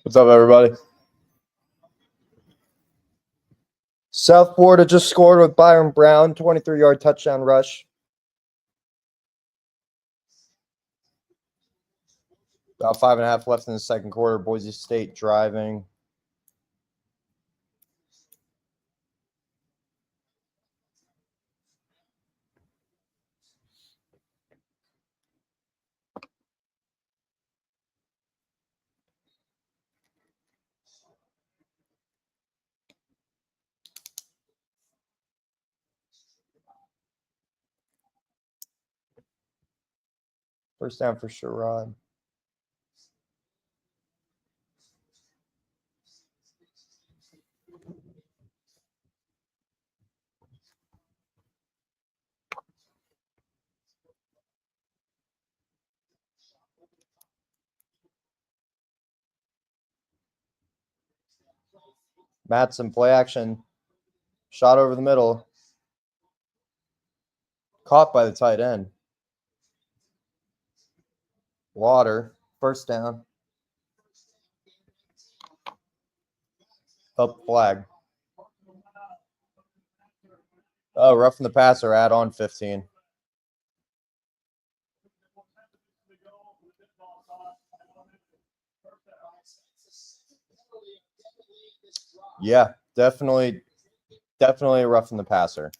What's up, everybody? South Florida just scored with Byron Brown, 23-yard touchdown rush. About 5.5 left in the second quarter. Boise State driving. First down for Sherrod. Matson, play action. Shot over the middle. Caught by the tight end. Water. First down. Up flag. Oh, roughing the passer, add on 15. Yeah, definitely roughing the passer.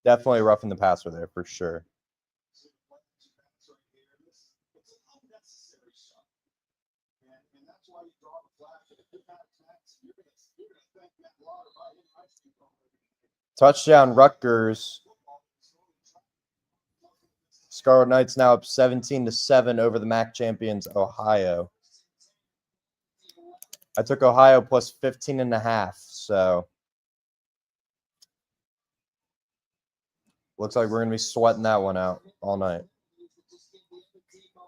Definitely roughing the passer there for sure. Touchdown Rutgers. Scarlet Knights now up 17-7 over the MAC champions, Ohio. I took Ohio plus 15.5, so looks like we're going to be sweating that one out all night.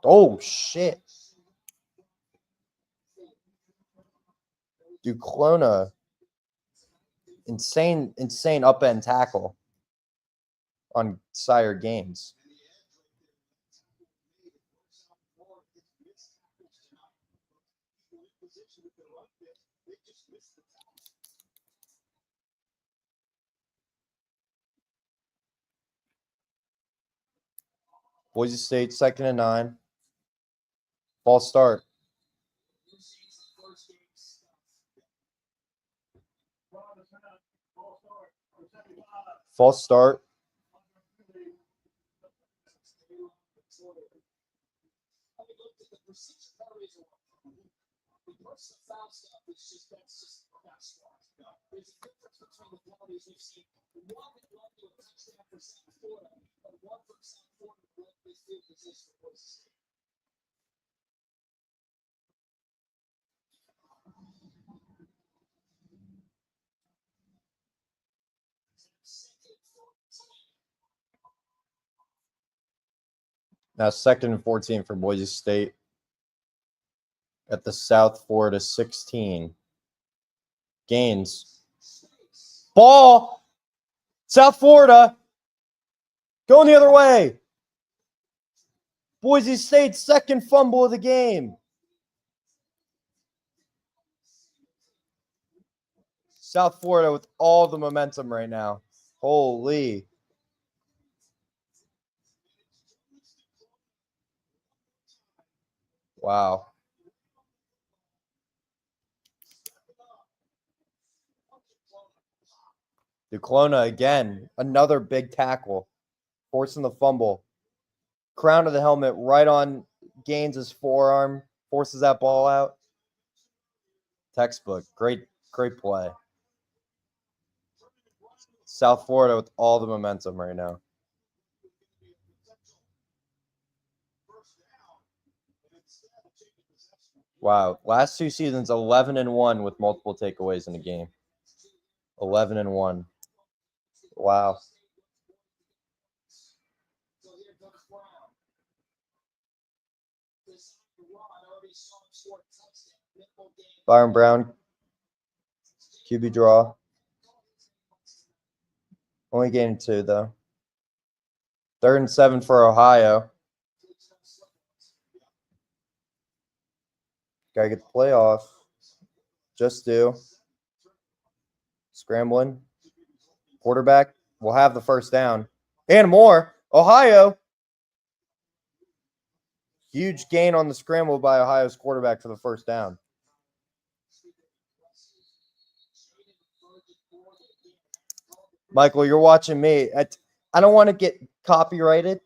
Oh, shit. Duclona. Insane upend tackle on Sire Gaines. Boise State, 2nd and 9. False start. False start. Now 2nd and 14 for Boise State at the South Florida 16. Gaines. Ball. South Florida. Going the other way. Boise State's second fumble of the game. South Florida with all the momentum right now. Holy. Wow. Duclona again. Another big tackle. Forcing the fumble. Crown of the helmet right on Gaines' forearm. Forces that ball out. Textbook. Great play. South Florida with all the momentum right now. Wow. Last 2 seasons, 11-1 with multiple takeaways in a game. 11-1. Wow. Byron Brown. QB draw. Only gained 2, though. 3rd and 7 for Ohio. Gotta get the play off. Just do. Scrambling. Quarterback will have the first down. And more. Ohio. Huge gain on the scramble by Ohio's quarterback for the first down. Michael, you're watching me. I don't want to get copyrighted.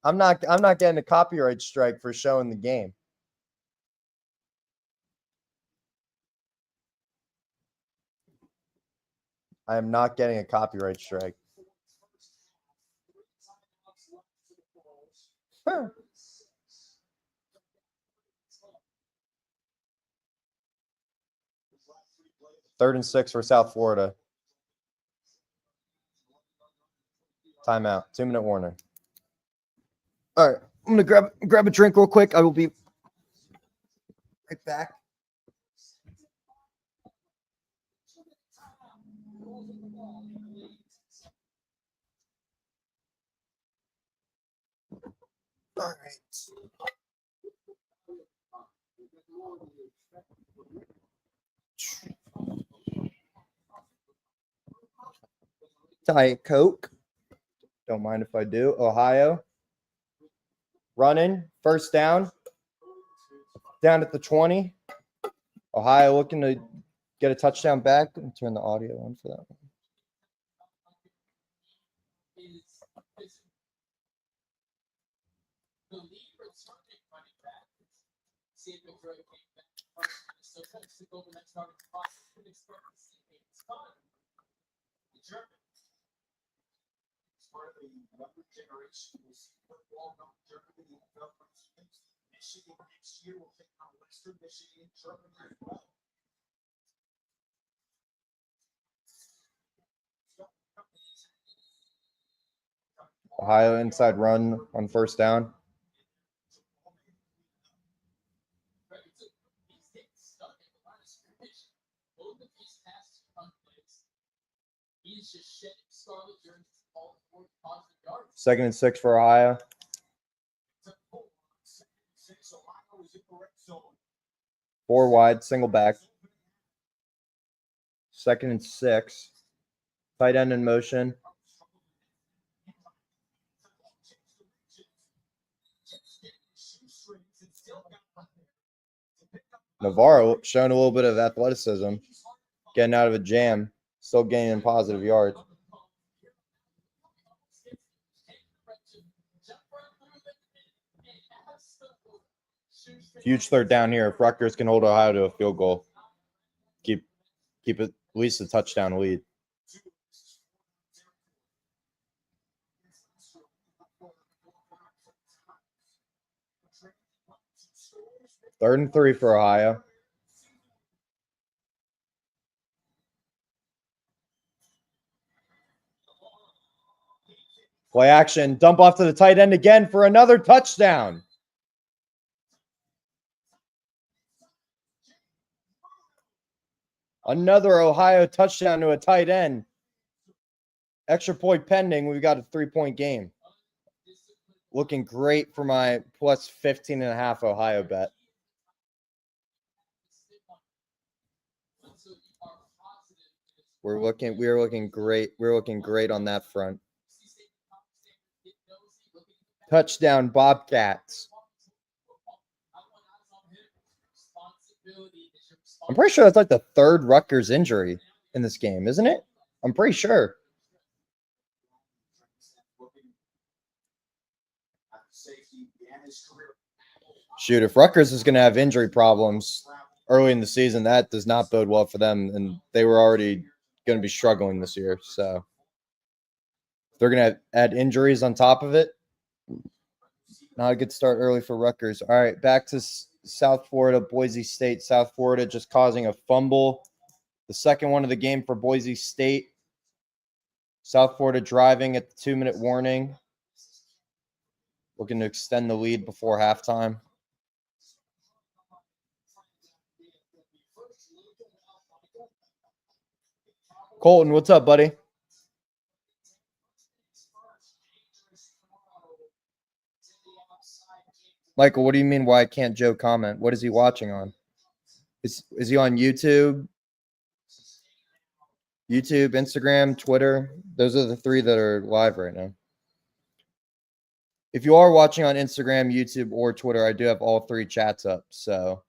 I'm not getting a copyright strike for showing the game. I am not getting a copyright strike. Huh. Third and 6 for South Florida. Timeout. 2-minute warning. All right. I'm going to grab a drink real quick. I will be right back. All right. Diet Coke. Don't mind if I do. Ohio. Running. First down. Down at the 20. Ohio looking to get a touchdown back. Let me turn the audio on for that one. Ohio inside run on first down. Second and 6 for Ohio. Four wide, single back. Second and 6. Tight end in motion. Navarro showing a little bit of athleticism. Getting out of a jam. Still gaining positive yards. Huge third down here. If Rutgers can hold Ohio to a field goal, keep it at least a touchdown lead. Third and 3 for Ohio. Play action. Dump off to the tight end again for another touchdown. Another Ohio touchdown to a tight end. Extra point pending. We've got a 3-point game. Looking great for my plus 15.5 Ohio bet. We're looking great. We're looking great on that front. Touchdown, Bobcats. I'm pretty sure that's like the third Rutgers injury in this game, isn't it? I'm pretty sure. Shoot, if Rutgers is going to have injury problems early in the season, that does not bode well for them. And they were already going to be struggling this year. So if they're going to add injuries on top of it, not a good start early for Rutgers. All right, back to South Florida, Boise State. South Florida just causing a fumble. The second one of the game for Boise State. South Florida driving at the 2-minute warning. Looking to extend the lead before halftime. Colton, what's up, buddy? Michael, what do you mean why can't Joe comment? What is he watching on? Is he on YouTube? YouTube, Instagram, Twitter? Those are the three that are live right now. If you are watching on Instagram, YouTube, or Twitter, I do have all three chats up. So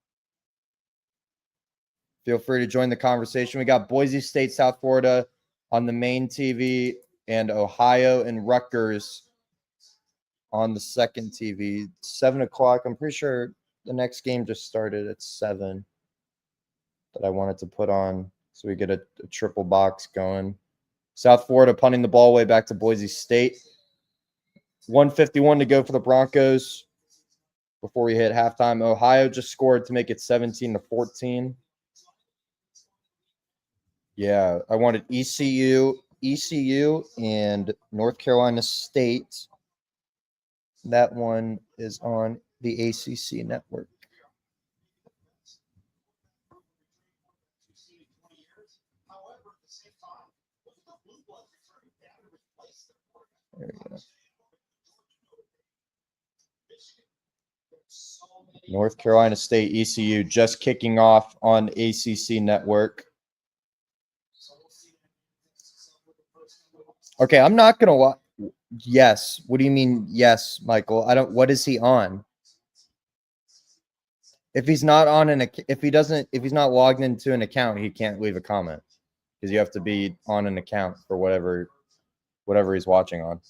feel free to join the conversation. We got Boise State, South Florida on the main TV, and Ohio and Rutgers on the second TV. 7 o'clock. I'm pretty sure the next game just started at 7 that I wanted to put on so we get a triple box going. South Florida punting the ball away back to Boise State. 1:51 to go for the Broncos before we hit halftime. Ohio just scored to make it 17-14. Yeah, I wanted ECU, and North Carolina State. That one is on the ACC network. There we go. North Carolina State, ECU just kicking off on ACC network. Okay, I'm not going to watch. Yes. What do you mean, yes, Michael? What is he on? If he's not on if he's not logged into an account, he can't leave a comment because you have to be on an account for whatever he's watching on.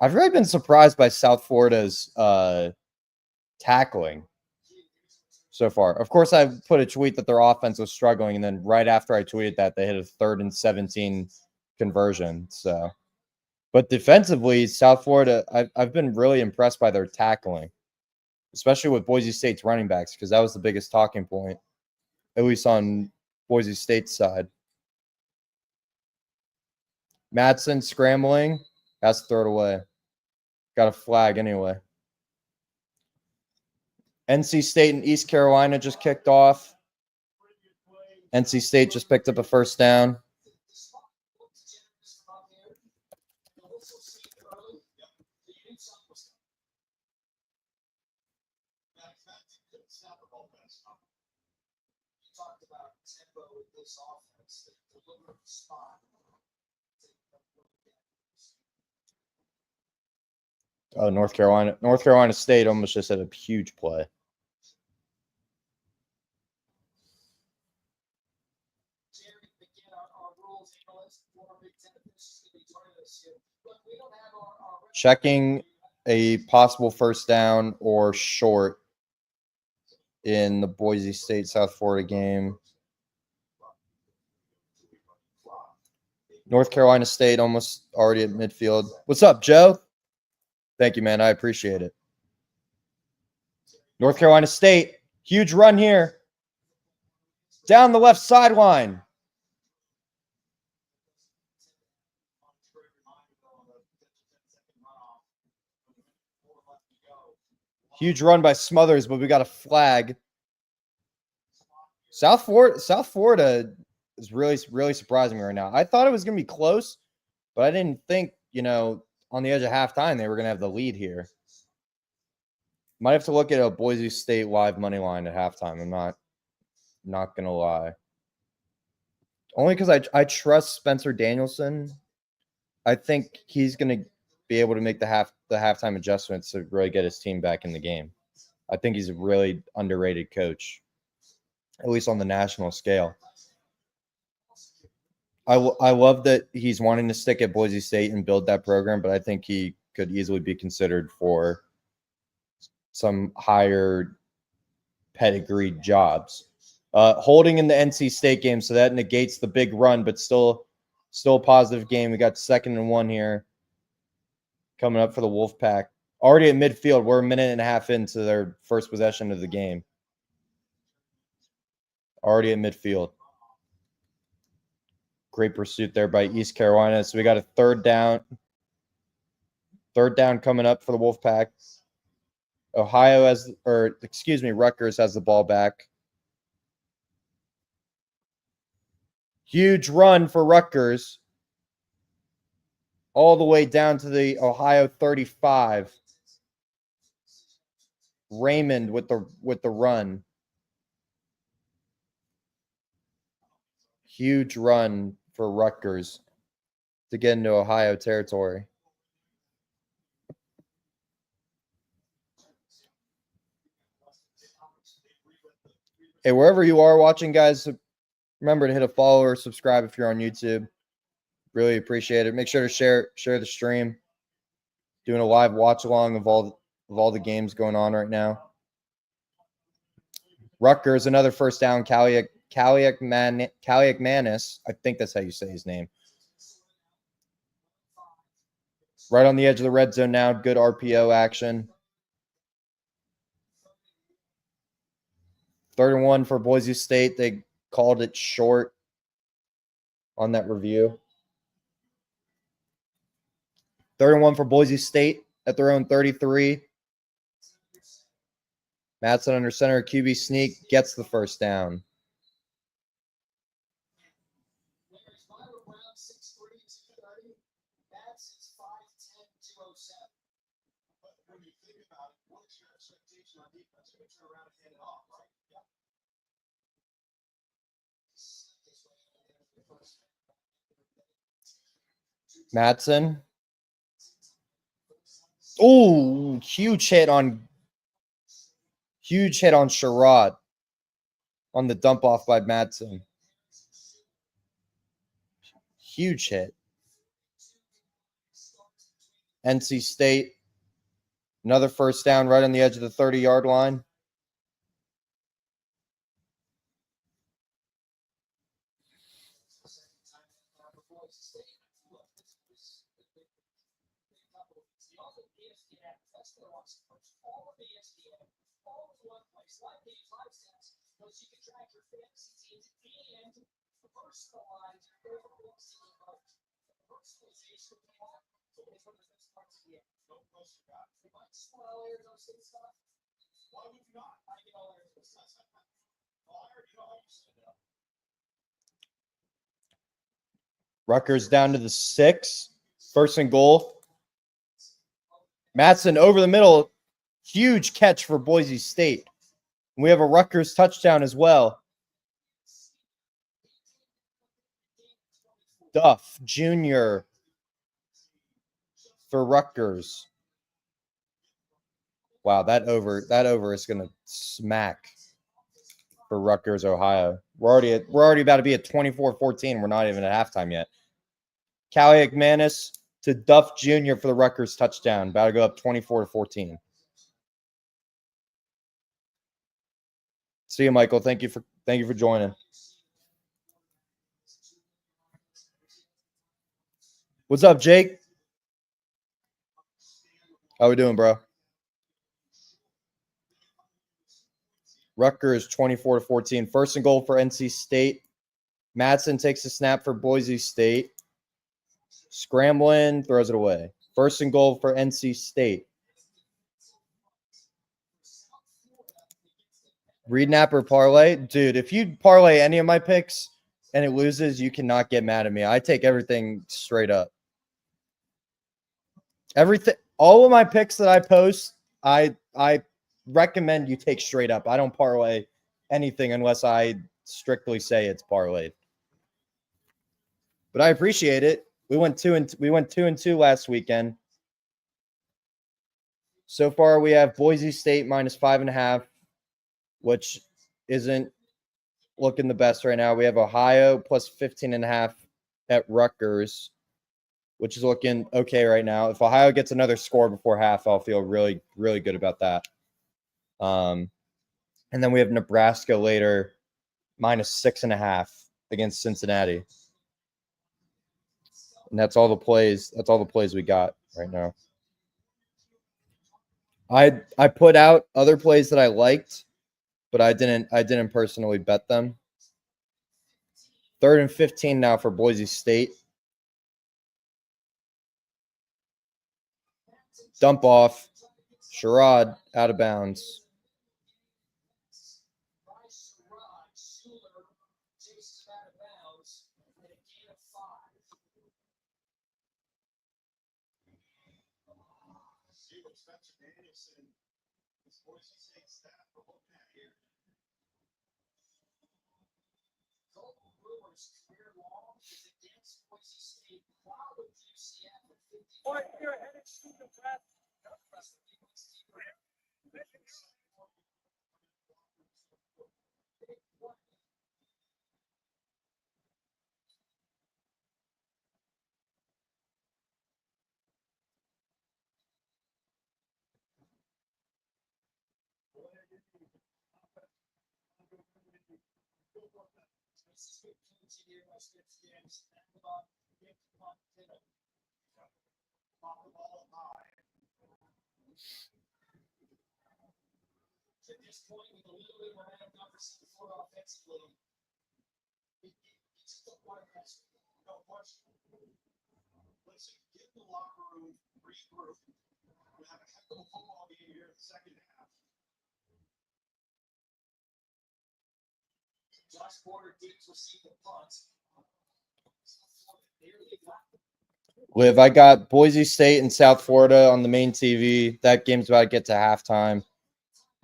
I've really been surprised by South Florida's tackling so far. Of course, I put a tweet that their offense was struggling, and then right after I tweeted that, they hit a 3rd and 17 conversion. So, but defensively, South Florida, I've been really impressed by their tackling, especially with Boise State's running backs, because that was the biggest talking point, at least on Boise State's side. Madsen scrambling, has to throw it away. Got a flag anyway. NC State and East Carolina just kicked off. NC State just picked up a first down. Oh, North Carolina State almost just had a huge play. Checking a possible first down or short in the Boise State South Florida game. North Carolina State almost already at midfield. What's up, Joe? Thank you, man. I appreciate it. North Carolina State, huge run here. Down the left sideline. Huge run by Smothers, but we got a flag. South Florida is really surprising me right now. I thought it was going to be close, but I didn't think, on the edge of halftime they were going to have the lead here. Might have to look at a Boise State live money line at halftime. I'm not going to lie. Only because I trust Spencer Danielson. I think he's going to be able to make the halftime adjustments to really get his team back in the game. I think he's a really underrated coach, at least on the national scale. I love that he's wanting to stick at Boise State and build that program, but I think he could easily be considered for some higher pedigree jobs. Holding in the NC State game, so that negates the big run, but still a positive game. We got 2nd and 1 here coming up for the Wolfpack. Already at midfield, we're a minute and a half into their first possession of the game. Already at midfield. Great pursuit there by East Carolina. So we got a 3rd down. 3rd down coming up for the Wolfpack. Rutgers has the ball back. Huge run for Rutgers. All the way down to the Ohio 35. Raymond with the run. Huge run for Rutgers to get into Ohio territory. Hey, wherever you are watching, guys, remember to hit a follow or subscribe if you're on YouTube. Really appreciate it. Make sure to share the stream. Doing a live watch along of all the games going on right now. Rutgers, another 1st down. Kaliakmanis. I think that's how you say his name. Right on the edge of the red zone now. Good RPO action. 3rd and 1 for Boise State. They called it short on that review. 3rd and 1 for Boise State at their own 33. Madsen under center. QB sneak gets the 1st down. Madsen. Oh, huge hit on Sherrod on the dump off by Madsen. Huge hit. NC State. Another 1st down right on the edge of the 30-yard line. Rutgers down to the 6. 1st and goal. Madsen over the middle. Huge catch for Boise State. We have a Rutgers touchdown as well. Duff Jr. for Rutgers. Wow, that over is going to smack for Rutgers, Ohio. We're already about to be at 24-14. We're not even at halftime yet. Kaliakmanis to Duff Jr. for the Rutgers touchdown. About to go up 24-14. See you, Michael. Thank you for joining. What's up, Jake? How we doing, bro? Rutgers 24-14. 1st and goal for NC State. Madsen takes the snap for Boise State. Scrambling, throws it away. 1st and goal for NC State. Reed Napper parlay. Dude, if you parlay any of my picks and it loses, you cannot get mad at me. I take everything straight up. All of my picks that I post, I recommend you take straight up. I don't parlay anything unless I strictly say it's parlayed. But I appreciate it. We went 2-2 last weekend. So far, we have Boise State -5.5, which isn't looking the best right now. We have Ohio +15.5 at Rutgers. which is looking okay right now. If Ohio gets another score before half, I'll feel really, really good about that. And then we have Nebraska later, -6.5 against Cincinnati. And that's all the plays. That's all the plays we got right now. I put out other plays that I liked, but I didn't personally bet them. 3rd and 15 now for Boise State. Dump off. Sherrod out of bounds. Liv, I got Boise State and South Florida on the main TV. That game's about to get to halftime.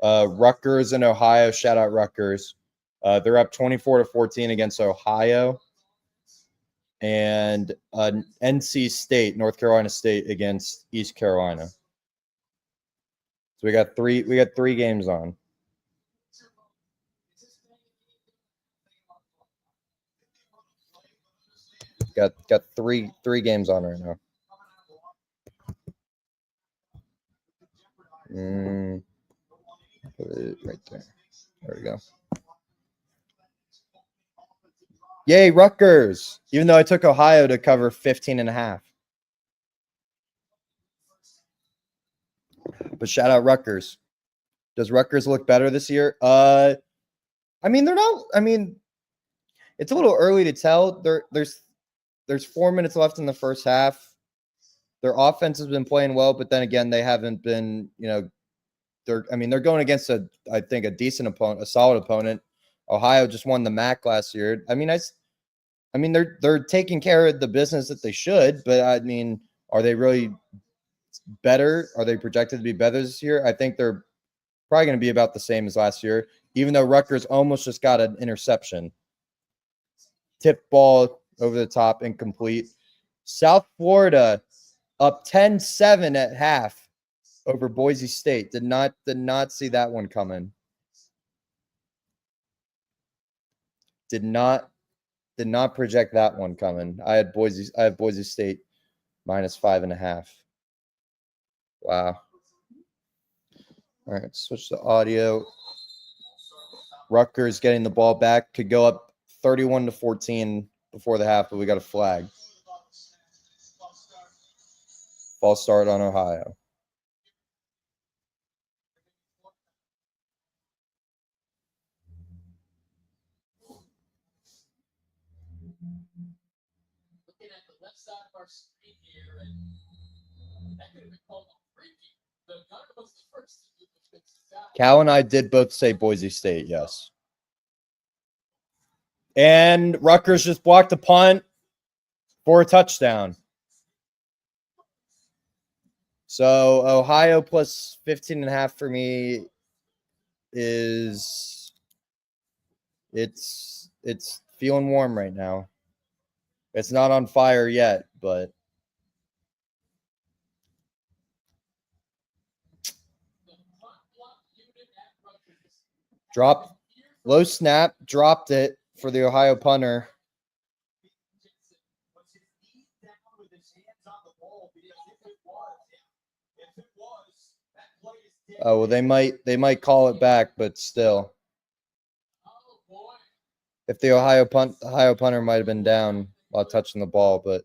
Rutgers and Ohio. Shout out Rutgers. They're up 24-14 against Ohio. And NC State, North Carolina State against East Carolina. So we got three games on. Got three games on right now. Put it right there. There we go. Yay, Rutgers! Even though I took Ohio to cover 15.5. But shout out Rutgers. Does Rutgers look better this year? I mean, they're not. I mean, it's a little early to tell. There's 4 minutes left in the first half. Their offense has been playing well, but then again, they haven't been. They're going against a decent opponent, a solid opponent. Ohio just won the MAC last year. I mean, they're taking care of the business that they should, but I mean, are they really better? Are they projected to be better this year? I think they're probably going to be about the same as last year, even though Rutgers almost just got an interception. Tip ball over the top, incomplete. South Florida up 10-7 at half over Boise State. Did not see that one coming. Did not project that one coming. I have Boise State -5.5. Wow. All right, switch to audio. Rutgers getting the ball back, could go up 31-14 before the half, but we got a flag. False start on Ohio. Cal and I did both say Boise State, yes. And Rutgers just blocked a punt for a touchdown. So Ohio plus 15.5 for me is it's feeling warm right now. It's not on fire yet, but low snap, dropped it for the Ohio punter. Oh, well, they might call it back, but still. If the Ohio punter might have been down while touching the ball, but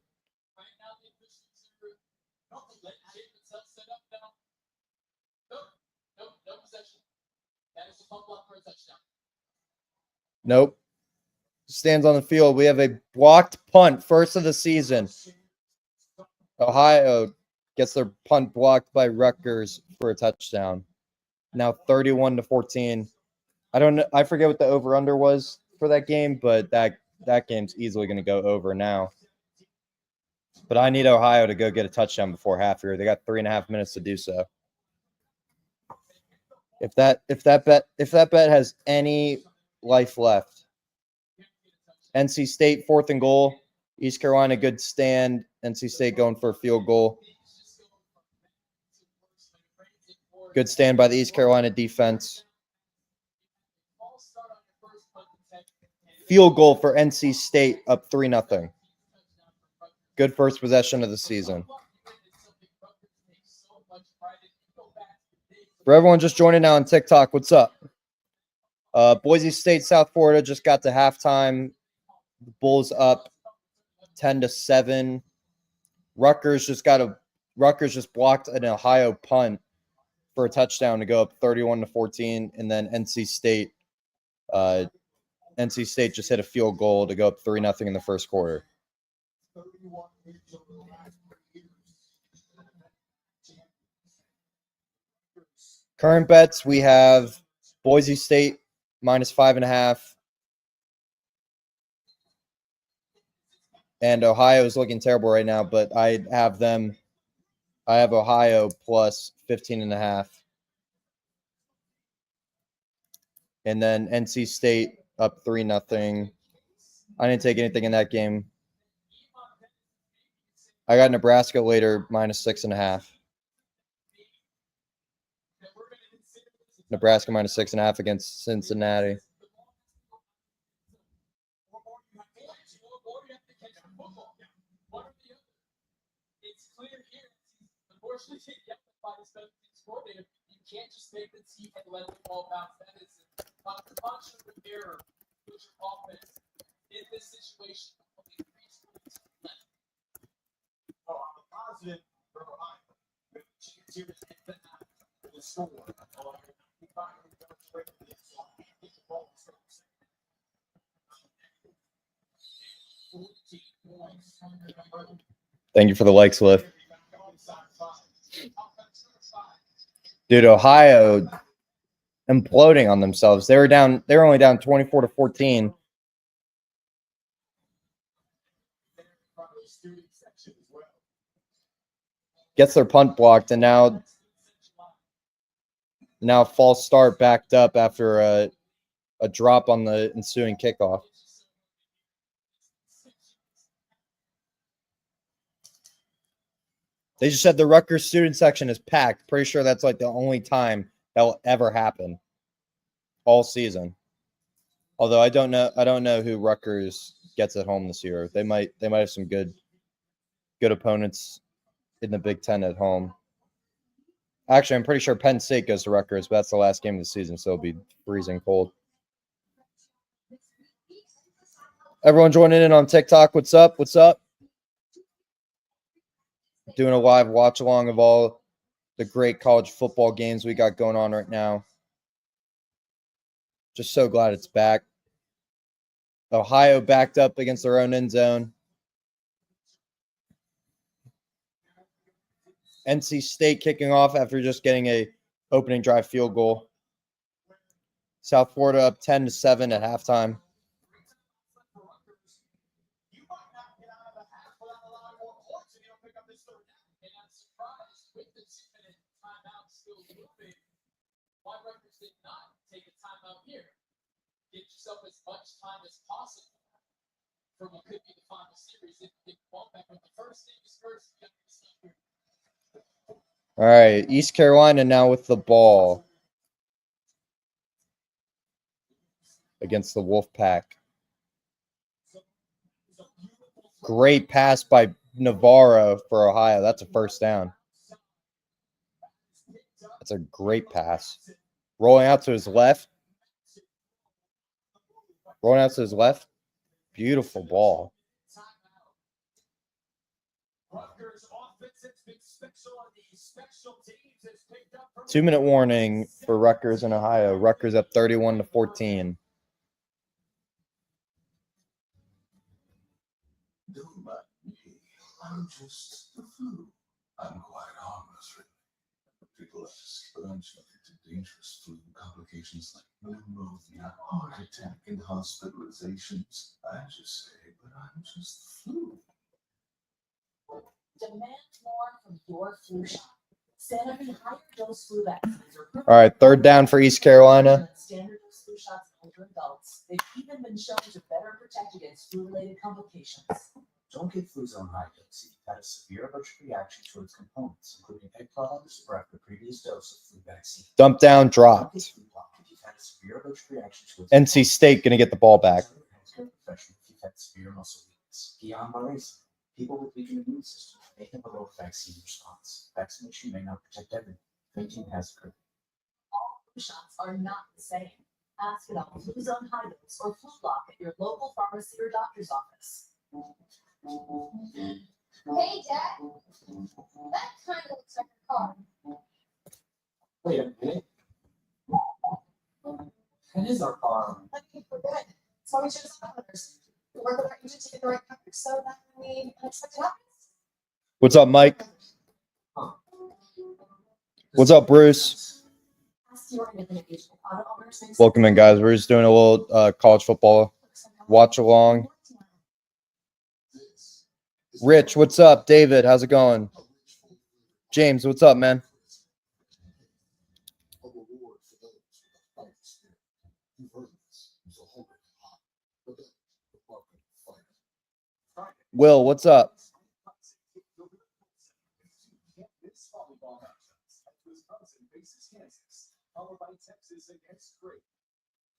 nope. Stands on the field. We have a blocked punt, first of the season. Ohio gets their punt blocked by Rutgers for a touchdown. Now 31-14. I don't know. I forget what the over/under was for that game, but that game's easily going to go over now. But I need Ohio to go get a touchdown before half here. They got 3.5 minutes to do so. If that bet has any life left. NC State 4th and goal. East Carolina good stand. NC State going for a field goal. Good stand by the East Carolina defense. Field goal for NC State, up 3-0. Good first possession of the season. For everyone just joining now on TikTok, what's up? Boise State, South Florida just got to halftime. The Bulls up 10-7. Rutgers just blocked an Ohio punt for a touchdown to go up 31-14, and then NC State just hit a field goal to go up 3-0 in the first quarter. Current bets, we have Boise State -5.5. And Ohio is looking terrible right now, but I have Ohio plus 15.5. And then NC State up 3-0. I didn't take anything in that game. I got Nebraska later -6.5. Nebraska -6.5 against Cincinnati. Can't just make the team and let the ball bounce. That is a demonstrable error with your offense in this situation. On the positive for Ohio, the score. Thank you for the likes, Lift. Dude, Ohio imploding on themselves. They were only down 24-14. Gets their punt blocked, and now false start backed up after a drop on the ensuing kickoff. They just said the Rutgers student section is packed. Pretty sure that's like the only time that will ever happen all season. Although I don't know who Rutgers gets at home this year. They might have some good opponents in the Big Ten at home. Actually, I'm pretty sure Penn State goes to Rutgers, but that's the last game of the season, so it'll be freezing cold. Everyone joining in on TikTok, what's up? What's up? Doing a live watch along of all the great college football games we got going on right now. Just so glad it's back. Ohio backed up against their own end zone. NC State kicking off after just getting a opening drive field goal. South Florida up 10-7 at halftime. Get yourself as much time as possible for what could be the final series. If you get the ball back with the first thing is first. All right, East Carolina now with the ball against the Wolfpack. Great pass by Navarro for Ohio. That's a first down. That's a great pass. Rolling out to his left. Rolling out to his left. Beautiful ball. 2-minute warning for Rutgers in Ohio. Rutgers up 31-14. Don't mind me. I'm just the flu. I'm quite harmless, really. People ask, but I'm subject to dangerous flu complications like pneumonia, heart attack, and hospitalizations. I just say, but I'm just the flu. Demand more from your flu shot. Sanofi higher dose flu vaccines are All right, third down for East Carolina. standard dose flu shots in older adults. They've even been shown to better protect against flu-related complications. Don't get Fluzone high dose if you've had a severe allergic reaction to its components, including egg products or after previous dose of flu vaccine. Dump down, Don't dropped. get Flublok if you've had a severe allergic reaction to its NC State going to get the ball back. Healthcare professional if you've had severe muscle weakness. Guillain-Barré, people with weakened immune systems may have a low vaccine response. Vaccination may not protect everyone. Fainting has occurred. All flu shots are not the same. Ask about Fluzone high dose or Flublok at your local pharmacy or doctor's office. Hey, Dad. That kind of looks like a car. Wait a minute. That is our car. Let me forget. That's why we chose others. We work with our agent to get the right coverage so that when the unexpected happens. What's up, Mike? What's up, Bruce? Ask your independent agent. Auto owners make Welcome in, guys. We're just doing a little college football watch along. Rich, what's up? David, how's it going? James, what's up, man? Will, what's up?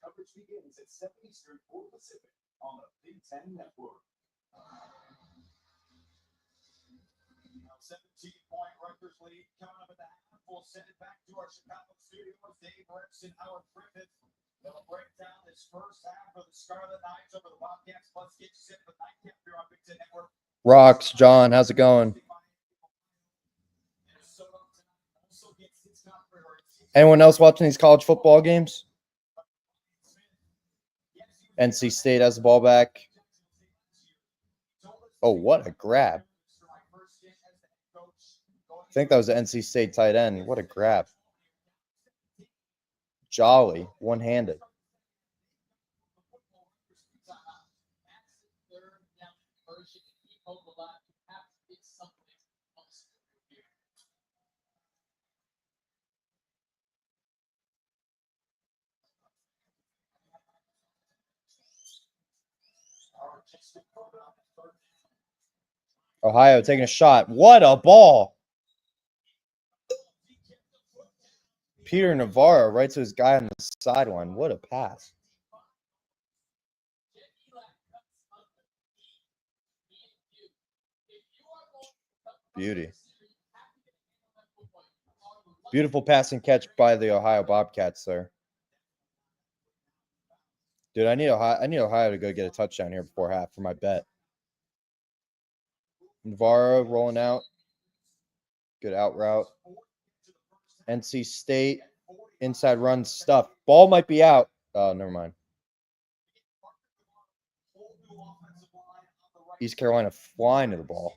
Coverage begins at 7 Eastern, 4 Pacific on the Big Ten Network. Now 17-point Rutgers lead coming up at the half. We'll send it back to our Chicago studios. Dave Rex and Howard Griffith. They'll break down this first half of the Scarlet Knights over the Wildcats. Plus, get you set for the nightcap here on Big Ten Network. Rocks, John, how's it going? Anyone else watching these college football games? NC State has the ball back. Oh, what a grab. I think that was the NC State tight end. What a grab. Jolly, one-handed. Ohio taking a shot. What a ball. Peter Navarro right to his guy on the sideline. What a pass. Beauty. Beautiful passing catch by the Ohio Bobcats there. Dude, I need Ohio to go get a touchdown here before half for my bet. Navarro rolling out. Good out route. NC State inside run stuff. Ball might be out. Oh, never mind. East Carolina flying to the ball.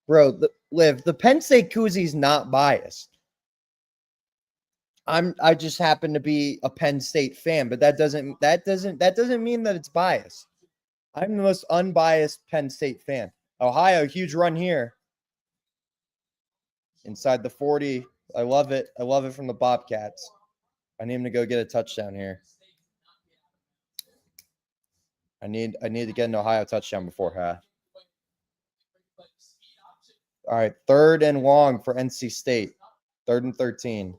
Bro, the Penn State koozie not biased. I just happen to be a Penn State fan, but that doesn't mean that it's biased. I'm the most unbiased Penn State fan. Ohio, huge run here. Inside the 40. I love it. I love it from the Bobcats. I need him to go get a touchdown here. I need to get an Ohio touchdown before half. All right, 3rd and long for NC State. 3rd and 13.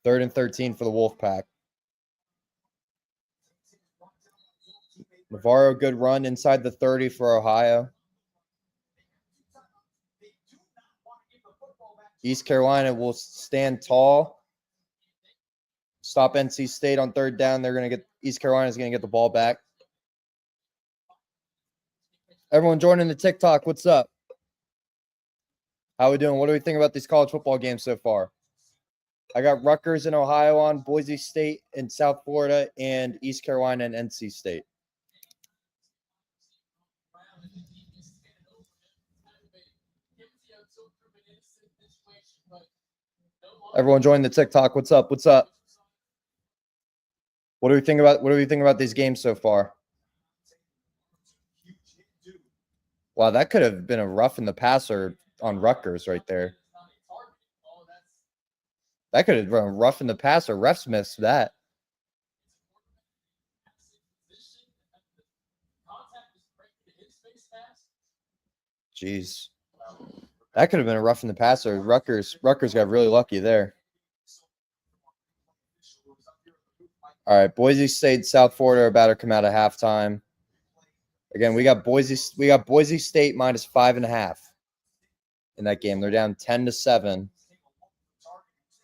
Third and 13 for the Wolfpack. Navarro, good run inside the 30 for Ohio. East Carolina will stand tall. Stop NC State on third down. They're going to get East Carolina's going to get the ball back. Everyone joining the TikTok, what's up? How we doing? What do we think about these college football games so far? I got Rutgers and Ohio on, Boise State and South Florida, and East Carolina and NC State. Everyone join the TikTok. What's up? What's up? What do we think about these games so far? Wow, that could have been a rough in the passer on Rutgers right there. That could have been a rough in the passer. Refs missed that. Jeez. That could have been a rough in the passer. Rutgers got really lucky there. All right, Boise State, South Florida are about to come out at halftime. Again, we got Boise State minus 5.5 in that game. They're down 10-7.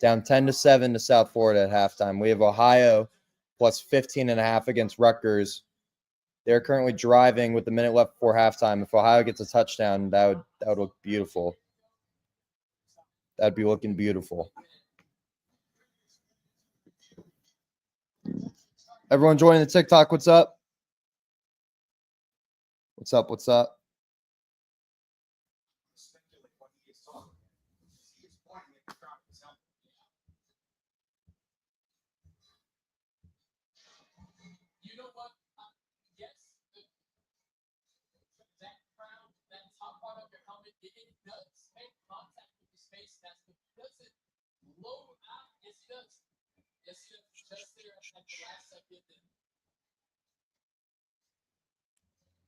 Down 10-7 to South Florida at halftime. We have Ohio plus 15.5 against Rutgers. They're currently driving with the minute left before halftime. If Ohio gets a touchdown, that would look beautiful. That'd be looking beautiful. Everyone joining the TikTok, what's up? What's up? What's up? You know what? Yes, that crown, that top part of your helmet, it does make contact with your face. That's what doesn't load out. Yes, it does. Yes, it does. Just there at the last second.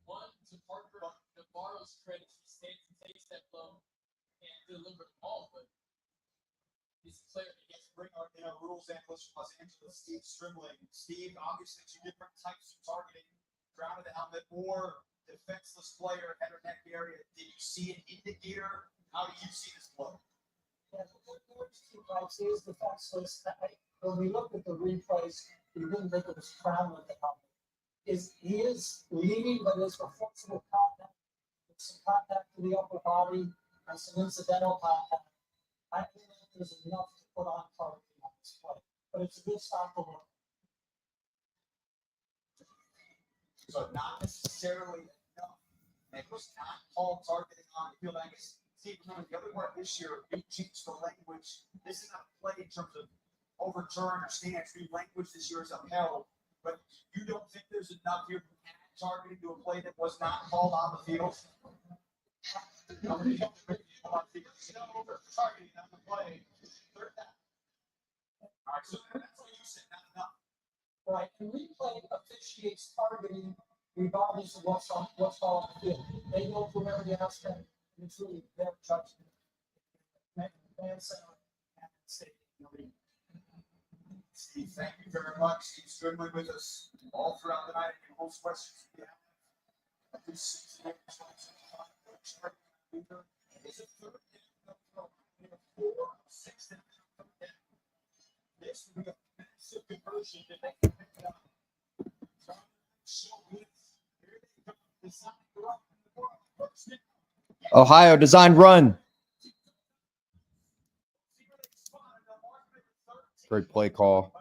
One to Parker Navarro's credit, he stands and takes that blow and deliver the ball, but this player gets Bring our rules analyst from Los Angeles, Steve Strimling. Steve, obviously two different types of targeting, ground of the helmet or defenseless player, head or neck area. Did you see an indicator? How do you see this play? Yeah, there's two types. Here's defenseless. When we looked at the replays, we didn't think it was crown with the helmet. He is leading, but there's a flexible contact, with some contact to the upper body, and some incidental contact. I think there's enough to put on targeting on this play, but it's a good stop to look. So not necessarily enough. It was not called targeting on the field. I guess Steve, remember the other part this year, we changed the language. This is not a play in terms of overturn or stance. New language this year is upheld. But you don't think there's enough here to add targeting to a play that was not called on the field? Targeting on the play. All right, so that's what you said, not enough. Right, and replay officiates targeting regardless of what's on the field. They go through every aspect, and it's really their judgment. Man center and state. Steve, thank you very much. Steve Strimling with us all throughout the night. And most questions we have. This season, is it third down? 4, 6 down. This will be a massive conversion to make it pick up. Ohio designed run. Great play call.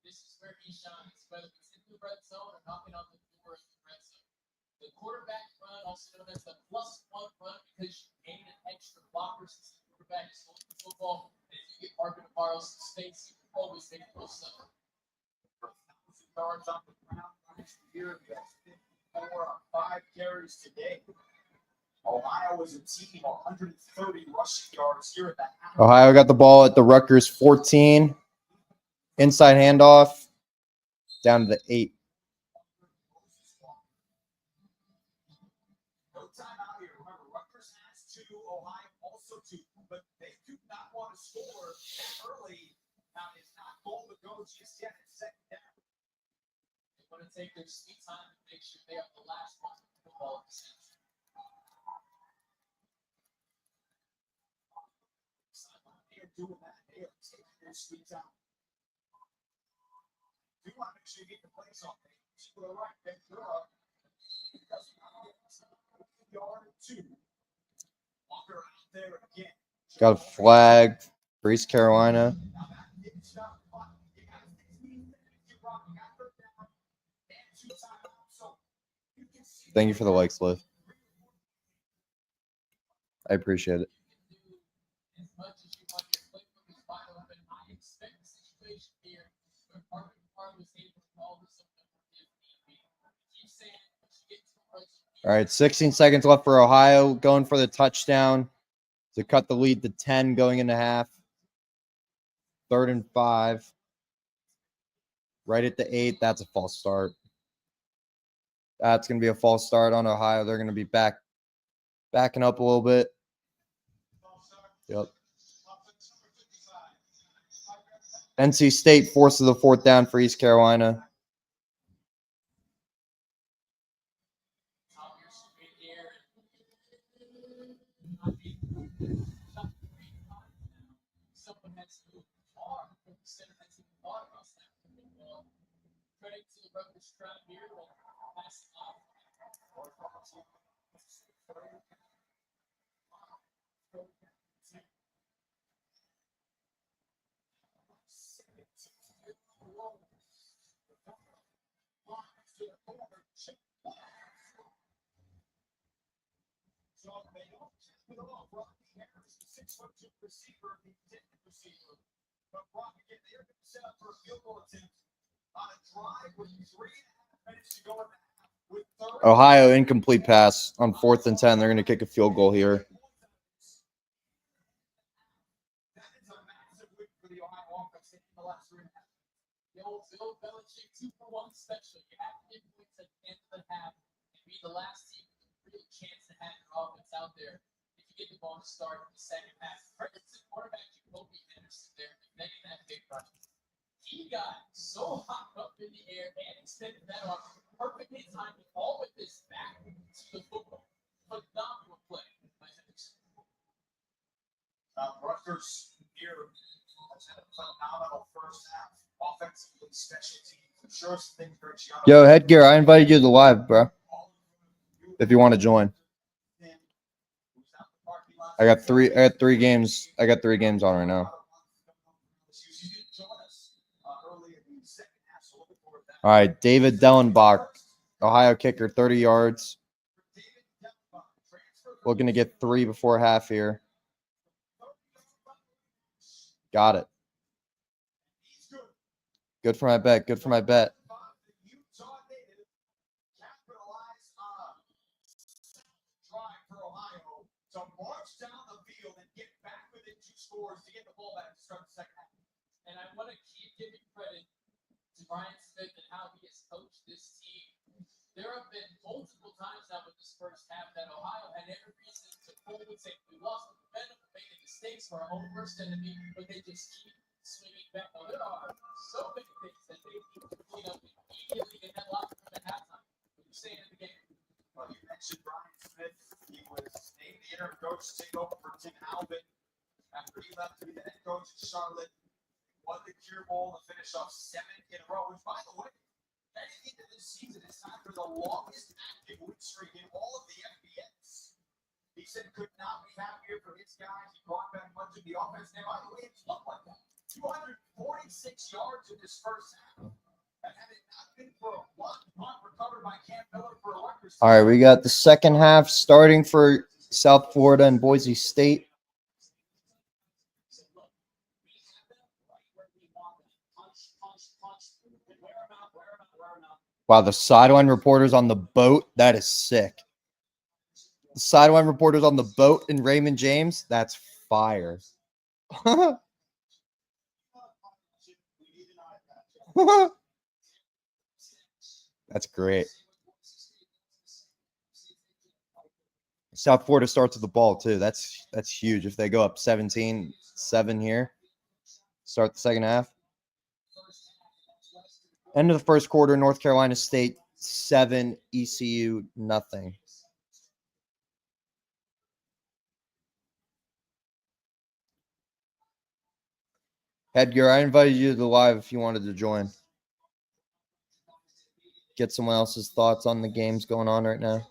this is where he shines, whether it's in the red zone or knocking on the door in the red zone. The quarterback run, also known as the +1 run, because you gain an extra blocker since the quarterback is holding the football. And if you get Parker Navarro some space, you can always make it close up. Yards on the ground last year. We got 54 on 5 carries today. Ohio was a team of 130 rushing yards here at the half. Ohio got the ball at the Rutgers 14. Inside handoff. Down to the 8. No timeout here. Remember, Rutgers has 2, Ohio also 2, but they do not want to score early. Now it's not goal to go just yet. It's second down. They want to take their sweet time and make sure they have the last one to the ball. They are doing that. They are taking their sweet time. You want to make sure you get the plays off. To the right, then throw. Yard 2. Walker out there again. Got a flag for East Carolina. Now that didn't stop the clock. You got 16 minutes. You got third down and 2 timeouts. So you can see. Thank you for the likes, Liv. I appreciate it. As much as you want your playbook is wide open, I expect the situation here where Parker was able to call this up if need be. Keep saying it, but you get to the place. All right, 16 seconds left for Ohio, going for the touchdown to cut the lead to 10 going into half. 3rd and 5. Right at the 8. That's a false start. That's going to be a false start on Ohio. They're going to be backing up a little bit. Yep. NC State forces the 4th down for East Carolina. Someone has to move far from the center has to far across that. Credit to the Rutgers crowd here that pass it off. Receiver, the intended receiver. But Brock again, they're going to set up for a field goal attempt on a drive with 3.5 minutes to go in the half. With Ohio incomplete pass on 4th and 10. They're going to kick a field goal here. That is a massive win for the Ohio offense in the last 3.5. The old Bill Belichick 2-for-1 special. You have to get points at the end of the half and be the last team with a real chance to have your offense out there. If you get the ball to start in the second half, credit to quarterback Jacoby Henderson there, making that big run. He got so hot up in the air and extended that arm perfectly timed all with his back to the football. Phenomenal play by Henderson. Rutgers here has had a phenomenal first half. Offensively, special teams. I'm sure some things for Gianna. Yo, Headgear, I invited you to the live, bro. If you want to join. I got 3 games. I got 3 games on right now. All right, David Dellenbach, Ohio kicker, 30 yards. Looking to get 3 before half here. Got it. Good for my bet. Good for my bet. To march down the field and get back within 2 scores to get the ball back to start the second half. And I want to keep giving credit to Brian Smith and how he has coached this team. There have been multiple times now with this first half that Ohio had every reason to fold and say, we lost the momentum, making mistakes for our own worst enemy, but they just keep swinging back. Now, there are so many things that they need to clean up immediately in that locker room at halftime. What you saying in the game? Well, you mentioned Brian Smith. He was named the interim coach to take over for Tim Albin after he left to be the head coach in Charlotte. Won the Cure Bowl to finish off 7 in a row, which, by the way, heading into this season is time for the longest active win streak in all of the FBS. He said could not be happier for his guys. He brought back much of the offense. And by the way, it's looked like that. 246 yards in this first half. And had it not been for a block punt recovered by Cam Miller for a Rutgers. All right, we got the second half starting for South Florida and Boise State. Wow, the sideline reporters on the boat, that is sick. The sideline reporters on the boat in Raymond James, that's fire. That's great. South Florida starts with the ball too. That's huge. If they go up 17-7 here, start the second half. End of the first quarter, North Carolina State 7, ECU nothing. Edgar, I invited you to the live if you wanted to join. Get someone else's thoughts on the games going on right now.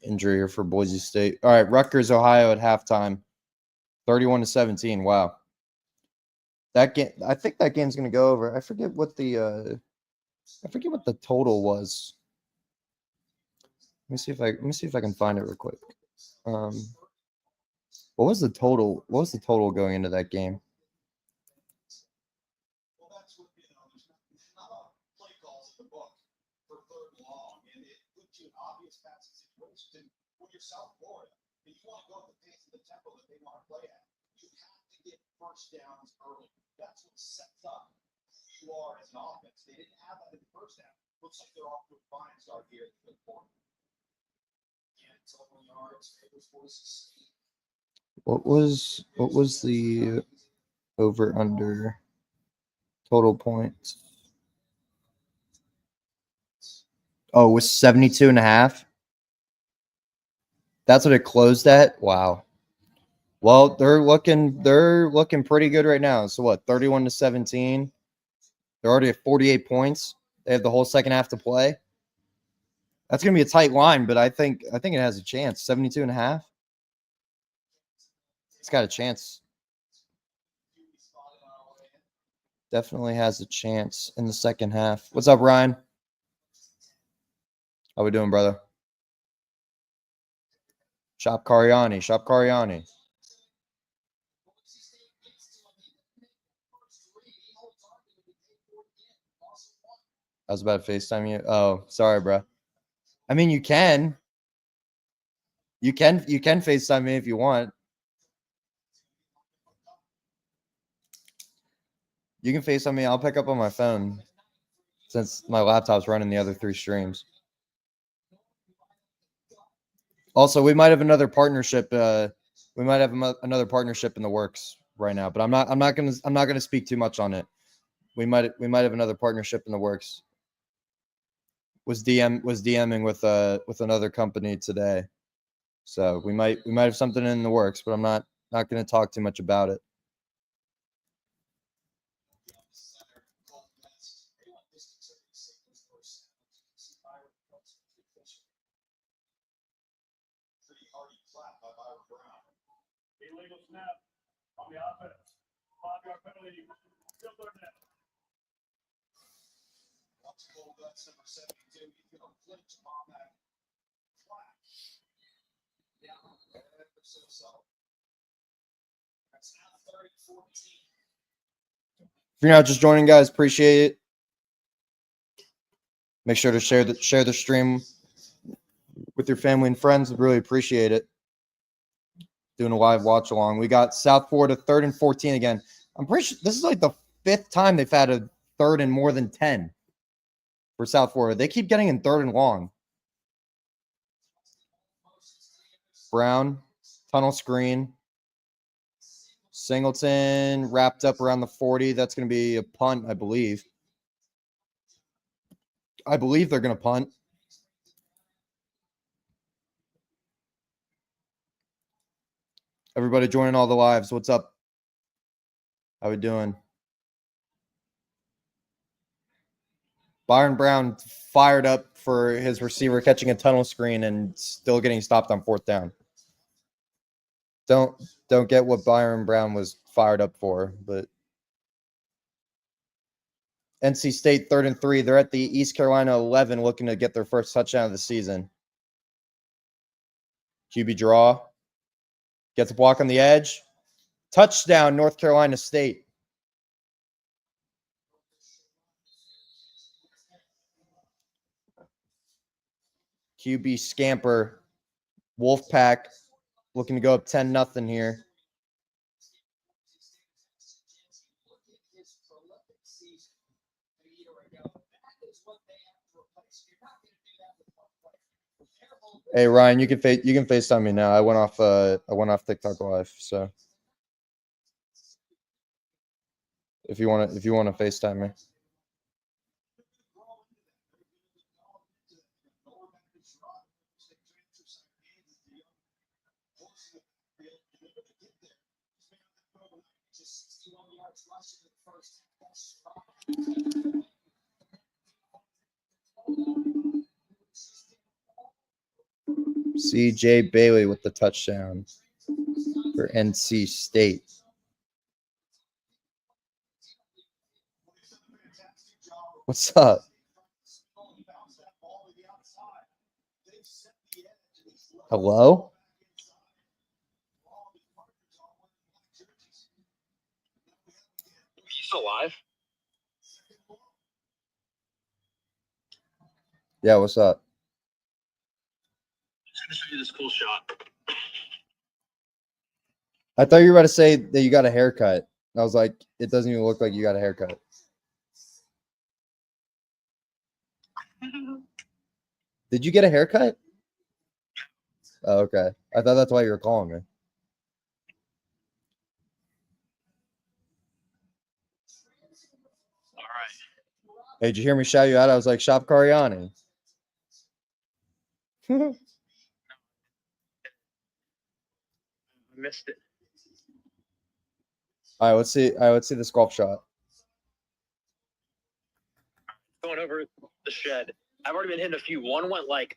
Injury here for Boise State. All right, Rutgers, Ohio at halftime, 31-17. Wow, that game. I think that game's gonna go over. I forget what the total was. Let me see if I can find it real quick. What was the total? What was the total going into that game? Well, that's what, there's not a lot of play calls in the book for third and long, and it puts you in obvious passing situations. And when you're South Florida, and you want to go at the pace and the tempo that they want to play at, you have to get first downs early. That's what sets up who you are as an offense. They didn't have that in the first half. Looks like they're off to a fine start here in the third quarter. And total yards favors Boise State. What was the over under total points? Oh, it was 72.5. That's what it closed at. Wow. Well, they're looking pretty good right now. So what? 31-17. They're already at 48 points. They have the whole second half to play. That's gonna be a tight line, but I think it has a chance. 72.5. It's got a chance. Definitely has a chance in the second half. What's up, Ryan? How we doing, brother? Shop Cariani. Shop Cariani. I was about to FaceTime you. Oh, sorry, bro. I mean, you can. You can FaceTime me if you want. You can FaceTime me. I'll pick up on my phone since my laptop's running the other 3 streams. Also, we might have another partnership. We might have another partnership in the works right now, but I'm not gonna speak too much on it. We might have another partnership in the works. Was DMing with another company today, so we might have something in the works, but I'm not going to talk too much about it. Illegal snap on the offense. 5-yard penalty. Still third down. That's number 72. He's going to flinch on that flash. Yeah, so. That's now 30-14. If you're not just joining, guys, appreciate it. Make sure to share the stream with your family and friends. Really appreciate it. Doing a live watch along. We got South Florida 3rd and 14 again. I'm pretty sure this is like the 5th time they've had a 3rd and more than 10 for South Florida. They keep getting in 3rd and long. Brown, tunnel screen. Singleton wrapped up around the 40. That's going to be a punt, I believe. I believe they're going to punt. Everybody joining all the lives. What's up? How we doing? Byron Brown fired up for his receiver catching a tunnel screen and still getting stopped on 4th down. Don't get what Byron Brown was fired up for, but NC State 3rd and 3. They're at the East Carolina 11 looking to get their first touchdown of the season. QB draw. Gets a block on the edge. Touchdown, North Carolina State. QB scamper. Wolfpack looking to go up 10-0 here. Hey Ryan, you can FaceTime me now. I went off TikTok live, so if you want to FaceTime me. CJ Bailey with the touchdown for NC State. What's up? Hello? You still alive? Yeah, what's up? I'm just gonna show you this cool shot. I thought you were about to say that you got a haircut. I was like, it doesn't even look like you got a haircut. Did you get a haircut? Oh, okay. I thought that's why you were calling me. All right. Hey, did you hear me shout you out? I was like, Shop Cariani. I missed it. All right, let's see this golf shot. Going over the shed. I've already been hitting a few. One went like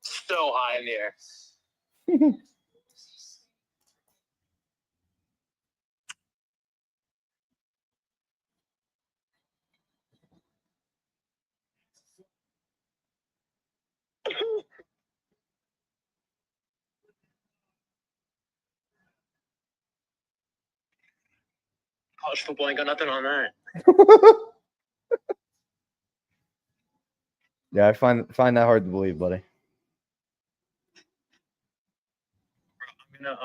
so high in the air. College football ain't got nothing on that. Yeah, I find that hard to believe, buddy. I'm gonna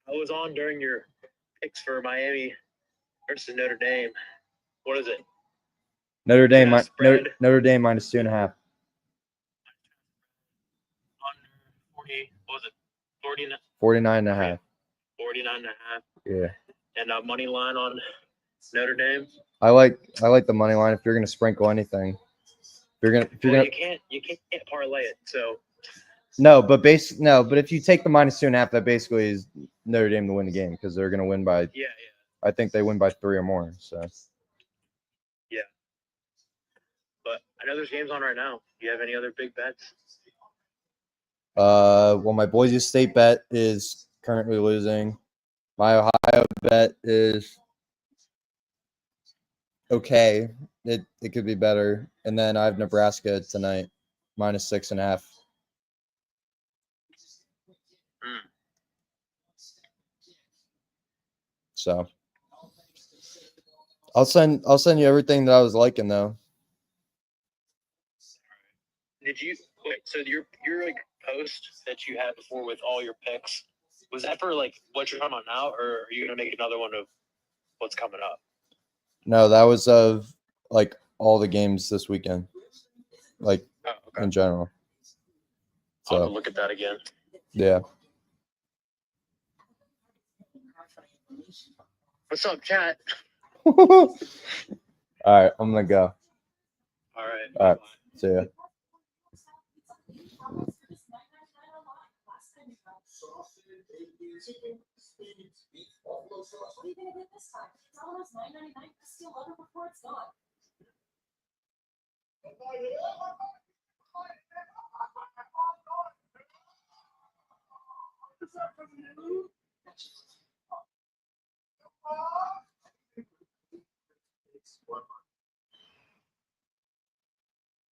I was on during your picks for Miami versus Notre Dame. What is it? Notre Dame, Yeah, spread. Notre Dame minus 2.5. Under 40. What was it? 49.5. 49.5. Yeah. And money line on Notre Dame. I like the money line if you're gonna sprinkle anything. You can't parlay it. So but if you take the minus 2.5, that basically is Notre Dame to win the game because they're gonna win by. yeah. I think they win by 3 or more. So. Yeah. But I know there's games on right now. Do you have any other big bets? Well, my Boise State bet is currently losing. My Ohio bet is okay. It could be better. And then I have Nebraska tonight, minus 6.5. So I'll send you everything that I was liking though. Did you wait? So your like post that you had before with all your picks, was that for like what you're talking about now, or are you gonna make another one of what's coming up? No, that was of like all the games this weekend, like in general. I'll have So to look at that again. yeah. What's up, chat? All right, I'm gonna go. All right. All right, see ya. What are you gonna get this time? It's almost $9.99. Steal over before it's gone.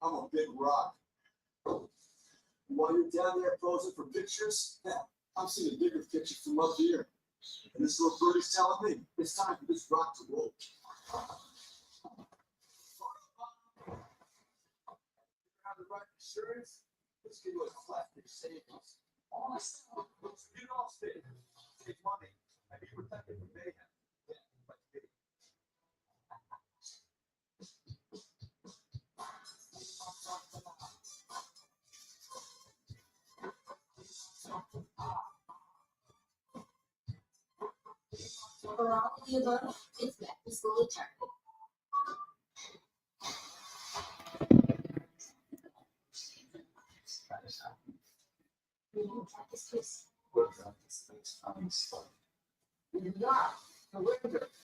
I'm a big rock. While you're down there posing for pictures, yeah, I'm seeing a bigger picture from up here. And this little birdie's telling me it's time for this rock to roll. Have the right insurance? Let's give you a plastic savings. Awesome. You all save money and be protected from mayhem. Yeah, like me. For all of the above, it's back to school eternity. We didn't practice this. We're practicing things. You're not. Surrender.